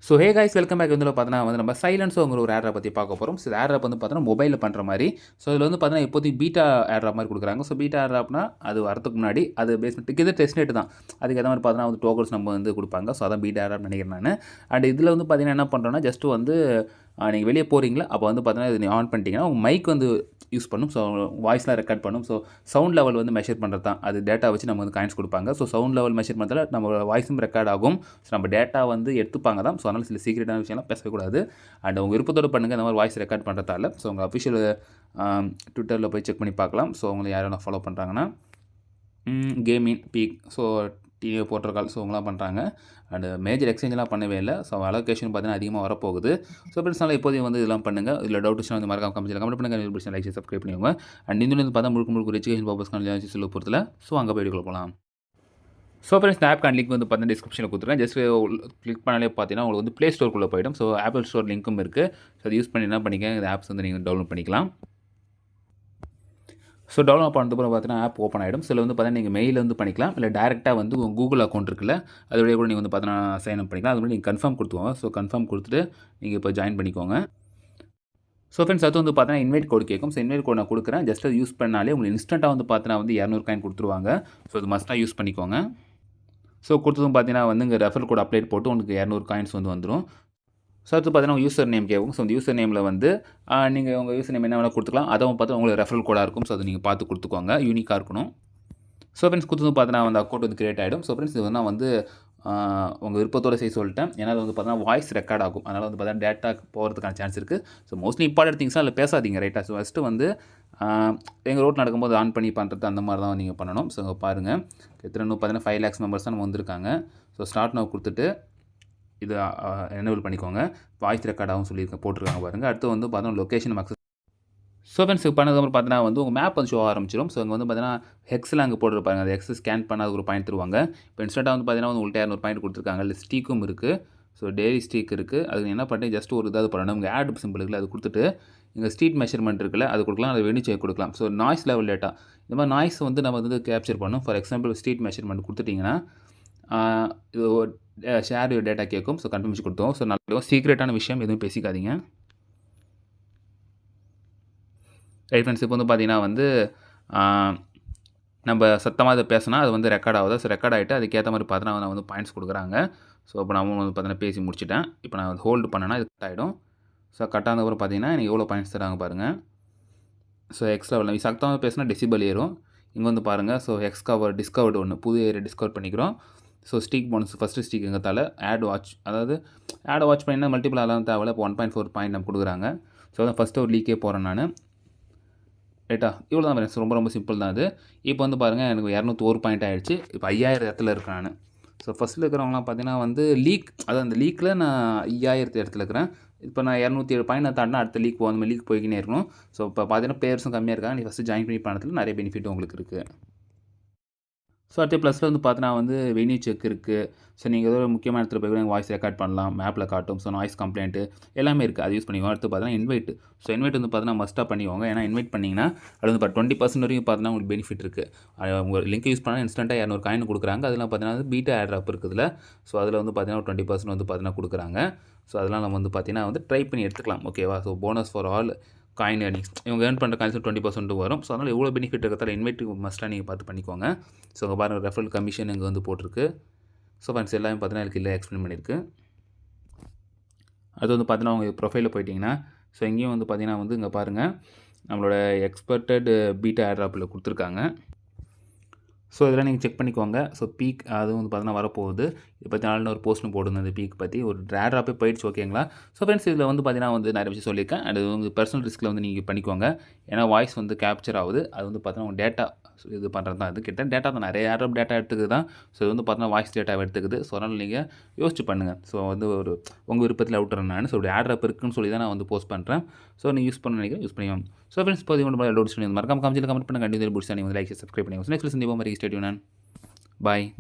So hey guys welcome back வந்து பார்த்தீங்கன்னா வந்து நம்ம சைலன்ஸோங்கிற ஒரு ஏர் பற்றி பார்க்க போகிறோம். ஸோ ஏர் வந்து பார்த்தீங்கன்னா மொபைலில் பண்ணுற மாதிரி. ஸோ இதில் வந்து பார்த்தீங்கன்னா இப்போதைக்கு பீட்டா ஏர் மாதிரி கொடுக்குறாங்க. ஸோ பீட்டா ஏர் அது வரதுக்கு முன்னாடி அது பேஸ் இது டெஸ்ட் நெட் தான். அதுக்கு எதாவது மாதிரி பார்த்தீங்கன்னா வந்து டோக்கன்ஸ் நம்ம வந்து கொடுப்பாங்க. ஸோ அதான் பீட்டா ஏர் நினைக்கிறேன் நான். அண்ட் இதில் வந்து பார்த்தீங்கன்னா என்ன பண்ணுறோன்னா ஜஸ்ட் வந்து நீங்கள் வெளியே போகிறீங்களா அப்போ வந்து பார்த்தீங்கன்னா இது ஆன் பண்ணிட்டீங்கன்னா உங்கள் மைக் வந்து யூஸ் பண்ணும். ஸோ வாய்ஸ்லாம் ரெக்கார்ட் பண்ணும். ஸோ சவுண்ட் லெவல் வந்து மெஷர் பண்ணுறது தான். அது டேட்டா வச்சு நம்ம வந்து காயின்ஸ் கொடுப்பாங்க. ஸோ சவுண்ட் லெவல் மெஷர் பண்ணுறதுல நம்ம வாய்ஸும் ரெக்கார்ட் ஆகும். ஸோ நம்ம டேட்டா வந்து எடுத்துப்பாங்க தான். ஸோ அதனால் சில சீக்ரெட்டான விஷயம்லாம் பேசக்கூடாது. அண்ட் உங்கள் விருப்பத்தோடு பண்ணுங்கள் இந்த மாதிரி வாய்ஸ் ரெக்கார்ட் பண்ணுறதால. ஸோ உங்கள் அஃபிஷியல் ட்விட்டரில் போய் செக் பண்ணி பார்க்கலாம். ஸோ உங்களை யாரும் ஃபாலோ பண்ணுறாங்கன்னா gaming peak so TV portal so அவங்களாம் பண்ணுறாங்க. அண்ட் மேஜர் எக்ஸ்சேஞ்செலாம் பண்ணவே இல்லை. ஸோ அலோகேஷன் பார்த்தீங்கன்னா அதிகமாக வரப்போகுது. ஸோ ஃப்ரெண்ட்ஸ்னால இப்போதையும் வந்து இதெல்லாம் பண்ணுங்கள். இதில் டவுட்ஸ்லாம் வந்து மறக்காம கமெண்ட் பண்ணுங்கள். லைக் சப்ஸ்கிரைப் பண்ணிக்கோங்க. அண்ட் இந்த வந்து பார்த்தா முழுக்க எஜுகேஷன் பர்பஸ்க்கான சொல்ல போகிறதுல. ஸோ அங்கே போய் எடுக்கலாம் போகலாம். ஸோ ஃப்ரெண்ட்ஸ் இந்த ஆப்கான லிங்க் வந்து பார்த்தீங்கன்னா டிஸ்கிரிப்ஷனில் கொடுத்துருக்கேன். ஜஸ்ட் கிளிக் பண்ணாலே பார்த்தீங்கன்னா உங்களுக்கு வந்து ப்ளே ஸ்டோருக்குள்ளே போய்டும். ஸோ ஆப்பிள் ஸ்டோர் லிங்க்கும் இருக்குது. ஸோ அதை யூஸ் பண்ணி என்ன பண்ணிக்க இந்த ஆப்ஸ் வந்து நீங்கள் டவுன்லோட் பண்ணிக்கலாம். ஸோ டவுன்லோட் பண்ணதுக்கப்புறம் பார்த்தீங்கன்னா ஆப் ஓப்பன் ஆகிடும். சில வந்து பார்த்தீங்கன்னா நீங்கள் மெயில் வந்து பண்ணிக்கலாம். இல்லை டேரெக்டாக வந்து உங்கள் கூகுள் அக்கௌண்ட் இருக்குல்ல அதோடய கூட நீங்கள் வந்து பார்த்தீங்கன்னா சைன் அப் பண்ணிக்கலாம். அது மாதிரி நீங்கள் கன்ஃபார்ம் கொடுத்துக்கோங்க. ஸோ கன்ஃபார்ம் கொடுத்துட்டு நீங்கள் இப்போ ஜாயின் பண்ணிக்கோங்க. ஸோ ஃப்ரெண்ட்ஸ் அது வந்து பார்த்தீங்கன்னா இன்வைட் கோட் கேட்கும். ஸோ இன்வைட் கோட் நான் கொடுக்குறேன். ஜஸ்ட் அது யூஸ் பண்ணாலே உங்களுக்கு இன்ஸ்டண்ட்டாக வந்து பார்த்தீங்கன்னா வந்து 200 காயின் கொடுத்துருவாங்க. ஸோ அது மஸ்ட்டாக யூஸ் பண்ணிக்கோங்க. ஸோ கொடுத்ததும் பார்த்தீங்கன்னா வந்து இங்கே ரெஃபர் கோட் அப்டேட் போட்டு உங்களுக்கு 200 காயின்ஸ் வந்து வந்துடும். ஸோ அடுத்து பார்த்தீங்கன்னா யூசர் நேம் கேட்கும். ஸோ அந்த யூசர் நேமில் வந்து நீங்கள் உங்கள் யூசர் நேம் என்ன வேணால் கொடுத்துக்கலாம். அதுவும் பார்த்து உங்களுக்கு ரெஃபரல் கோடாக இருக்கும். ஸோ அதை நீங்கள் பார்த்து கொடுத்துக்கோங்க. யூனிக்காக இருக்கணும். ஸோ ஃப்ரெண்ட்ஸ் கொடுத்தது பார்த்தீங்கன்னா அந்த அக்கௌண்ட் வந்து கிரியேட் ஆகிடும். ஸோ ஃப்ரெண்ட்ஸ் இது நான் வந்து உங்கள் விருப்பத்தோடு செய்ய சொல்லிட்டேன். ஏன்னா அது வந்து பார்த்தீங்கன்னா வாய்ஸ் ரெக்கார்ட் ஆகும். அதனால் வந்து பார்த்தீங்கன்னா டேட்டா போகிறதுக்கான சான்ஸ் இருக்குது. ஸோ மோஸ்ட்லி இம்பார்ட்டன்ட் திங்ஸ்லாம் அதில் பேசாதீங்க ரைட்டாக. ஸோ ஃபஸ்ட்டு வந்து எங்கள் ரோட் நடக்கும்போது ஆன் பண்ணி பண்ணுறது அந்த மாதிரி தான் நீங்கள் பண்ணணும். ஸோ இங்கே பாருங்கள் எத்தனை பார்த்தீங்கன்னா 5 lakhs மெம்பர்ஸ் தான் நம்ம வந்திருக்காங்க. ஸோ ஸ்டார்ட் நவ் கொடுத்துட்டு இது எனேபிள் பண்ணிக்கோங்க. வாய்ஸ் ரெக்கார்ட் ஆகும் போட்டிருக்காங்க பாருங்கள். அடுத்து வந்து பார்த்தீங்கன்னா லொக்கேஷன் நம்ம அக்சஸ். ஸோ ஃப்ரெண்ட்ஸ் பண்ணதுக்கப்புறம் பார்த்தீங்கன்னா வந்து உங்கள் மேப் வந்து ஷோ ஆரம்பிச்சிடும். ஸோ அங்கே வந்து பார்த்தீங்கன்னா ஹெக்ஸில் அங்கே போட்டுருப்பாங்க. அந்த ஹெக்ஸ் ஸ்கேன் பண்ணாத ஒரு பாயிண்ட் தருவாங்க. இப்போ இன்ஸ்டண்ட்டாக வந்து பார்த்தீங்கன்னா உங்களுக்கு 200 பாயிண்ட் கொடுத்துருக்காங்க. இல்லை ஸ்டீக்கும் இருக்குது. ஸோ டெய்லி ஸ்டீக் இருக்குது. அது என்ன பண்ணி ஜஸ்ட் ஒரு இதாவது பண்ணணும். உங்கள் ஆட் சிம்பிள் இருக்குல்ல அது கொடுத்துட்டு இங்கே ஸ்ட்ரீட் மெஷர்மெண்ட் இருக்குல்ல அது கொடுக்கலாம். அதை வெனி செக் கொடுக்கலாம். ஸோ நாய்ஸ் லெவல் டேட்டா இந்த மாதிரி நாய்ஸ் வந்து நம்ம வந்து கேப்சர் பண்ணணும். ஃபார் எக்ஸாம்பிள் ஸ்ட்ரீட் மெஷர்மெண்ட் கொடுத்துட்டிங்கன்னா இது ஷேர் யூர் டேட்டா கேட்கும். ஸோ கன்ஃபர்மேஷன் கொடுத்தோம். ஸோ நல்ல சீக்ரெட்டான விஷயம் எதுவும் பேசிக்காதீங்க. ரைட் ஃப்ரெண்ட்ஸ் இப்போ வந்து பார்த்தீங்கன்னா வந்து நம்ம சத்தமாக இதை பேசினா அது வந்து ரெக்கார்ட் ஆகுது. ஸோ ரெக்கார்ட் ஆகிட்டு அதுக்கேற்ற மாதிரி பார்த்தீங்கன்னா நான் வந்து பாயிண்ட்ஸ் கொடுக்குறாங்க. ஸோ இப்போ நான் வந்து பார்த்தீங்கன்னா பேசி முடிச்சிட்டேன். இப்போ நான் வந்து ஹோல்டு பண்ணேன்னா இது கட் ஆகிடும். ஸோ கட் ஆனதுக்கப்புறம் பார்த்தீங்கன்னா எனக்கு எவ்வளோ பாயிண்ட்ஸ் தராங்க பாருங்கள். ஸோ எக்ஸ் லெவலில் சத்தமாக பேசினா டெசிபல் ஏறும். இங்கே வந்து பாருங்கள். ஸோ டிஸ்கவர்டு ஒன்று புது ஏரியா டிஸ்கவர் பண்ணிக்கிறோம். So stick bonus first stick எங்கத்தால் ஆட் வாட்ச் அதாவது ஆட் வாட்ச் பண்ணினா மல்டிபிள் ஆலாம் தேவையில்ல. இப்போ 1.4 பாயிண்ட் நம்ம கொடுக்குறாங்க. ஸோ அதான் ஃபஸ்ட்டு ஒரு லீக்கே போகிறேன் நான் ரைட்டா. இவ்வளோ தான் ஃப்ரெண்ட்ஸ். ரொம்ப சிம்பிள் தான் அது. இப்போ வந்து பாருங்கள் எனக்கு 201 பாயிண்ட் ஆகிடுச்சு. இப்போ 5000 இடத்துல இருக்கேன் நான். ஸோ ஃபஸ்ட்டில் இருக்கிறவங்களாம் பார்த்தீங்கன்னா வந்து லீக் அதாவது அந்த லீக்கில் நான் 5000 இடத்துல இருக்கிறேன். இப்போ நான் 207 பாயிண்ட் நான் தாண்டினா அடுத்த லீக் அந்த லீக் போய்க்கினே இருக்கணும். ஸோ இப்போ பார்த்தீங்கன்னா பிளேயர்ஸும் கம்மியாக இருக்காங்க. நீ ஃபஸ்ட்டு ஜாயின் பண்ணி பண்ணதில் நிறைய பெனிஃபிட் உங்களுக்கு இருக்குது. ஸோ அடுத்த ப்ளஸில் வந்து பார்த்தீங்கன்னா வந்து வென்யூ செக் இருக்குது. ஸோ நீங்கள் ஏதோ ஒரு முக்கியமான இடத்துல போய் வாய்ஸ் ரெக்கார்ட் பண்ணலாம். மேப்பில் காட்டும். ஸோ நாய்ஸ் கம்ப்ளைண்ட்டு எல்லாமே இருக்குது. அது யூஸ் பண்ணிக்கோங்க. அடுத்து பார்த்தீங்கன்னா இன்வைட். ஸோ இன்வைட் வந்து பார்த்தீங்கன்னா மஸ்ட்டாக பண்ணிக்கோங்க. ஏன்னா இன்வைட் பண்ணிங்கன்னா அது வந்து 20% வரைக்கும் பார்த்தீங்கன்னா உங்களுக்கு பெனிஃபிட் இருக்குது. உங்கள் லிங்க் யூஸ் பண்ணால் இன்ஸ்டண்ட்டாக 200 காயின் கொடுக்குறாங்க. அதெல்லாம் பார்த்தீங்கன்னா பீட்டா ஆட் ஆப் இருக்குதுல. ஸோ அதில் வந்து பார்த்தீங்கன்னா 20% வந்து பார்த்தீங்கன்னா கொடுக்குறாங்க. ஸோ அதெல்லாம் நம்ம வந்து பார்த்தீங்கன்னா வந்து ட்ரை பண்ணி எடுத்துக்கலாம். ஓகேவா. So bonus for all coin earnings இவங்க ஏர்ன் பண்ணுற காயின்ஸ் 20% வரும். ஸோ அதனால் எவ்வளோ பெனிஃபிட் இருக்கிறதால இன்வைட் மஸ்ட்டாக நீங்கள் பார்த்து பண்ணிக்கோங்க. ஸோ அங்கே பாருங்கள் ரெஃபரல் கமிஷன் இங்கே வந்து போட்டிருக்கு. ஸோ ஃப்ரெண்ட்ஸ் எல்லாமே பார்த்தீங்கன்னா எனக்கு இல்லை எக்ஸ்பிளைன் பண்ணியிருக்கு. அது வந்து பார்த்தீங்கன்னா உங்கள் ப்ரொஃபைலில் போயிட்டிங்கன்னா ஸோ எங்கேயும் வந்து பார்த்தீங்கன்னா வந்து இங்கே பாருங்கள் நம்மளோட எக்ஸ்பெக்டட் பீட்டா ஏர்ட்ராப்பில் கொடுத்துருக்காங்க. ஸோ இதெல்லாம் நீங்கள் செக் பண்ணிக்கோங்க. ஸோ பீக் அதுவும் வந்து பார்த்தீங்கன்னா வரப்போகுது. இதை பற்றி நாளில் ஒரு போஸ்ட்னு போடுங்க. அந்த பீக் பற்றி ஒரு ட்ராப்பே போயிடுச்சு. ஓகேங்களா. ஸோ ஃப்ரெண்ட்ஸ் இதில் வந்து பார்த்தீங்கன்னா வந்து நிறைய விஷயம் சொல்லியிருக்கேன். அது உங்கள் பர்சனல் ரிஸ்கில் வந்து நீங்கள் பண்ணிக்கோங்க. ஏன்னா வாய்ஸ் வந்து கேப்சர் ஆகுது. அது வந்து பார்த்தீங்கன்னா உங்கள் டேட்டா இது பண்ணுறது தான். இது கிட்ட டேட்டா தான் நிறைய ஏர்ட்ராப் டேட்டா எடுத்துக்குது தான். ஸோ இது வந்து பார்த்தீங்கன்னா வாய்ஸ் டேட்டா எடுத்துக்குது. ஸோ அதனால் நீங்கள் யோசிச்சு பண்ணுங்கள். ஸோ வந்து ஒரு உங்கள் விருப்பத்தில் விட்டுறேன் நான். ஸோ ஏர்ட்ராப் இருக்குன்னு சொல்லி தான் நான் வந்து போஸ்ட் பண்ணுறேன். ஸோ நீங்கள் யூஸ் பண்ண நினைக்கிறேன் யூஸ் பண்ணிக்கோங்க. ஸோ ஃப்ரெண்ட்ஸ் இப்போ இது டவுட்ஸ் மறக்காம கமெண்ட் பண்ணுங்கள். கண்டிப்பாக பிடிச்சா நீங்கள் லைக் சப்ஸ்கிரைப் பண்ணிக்கோங்க. நெக்ஸ்ட் சந்திப்போம். Stay tune. Bye.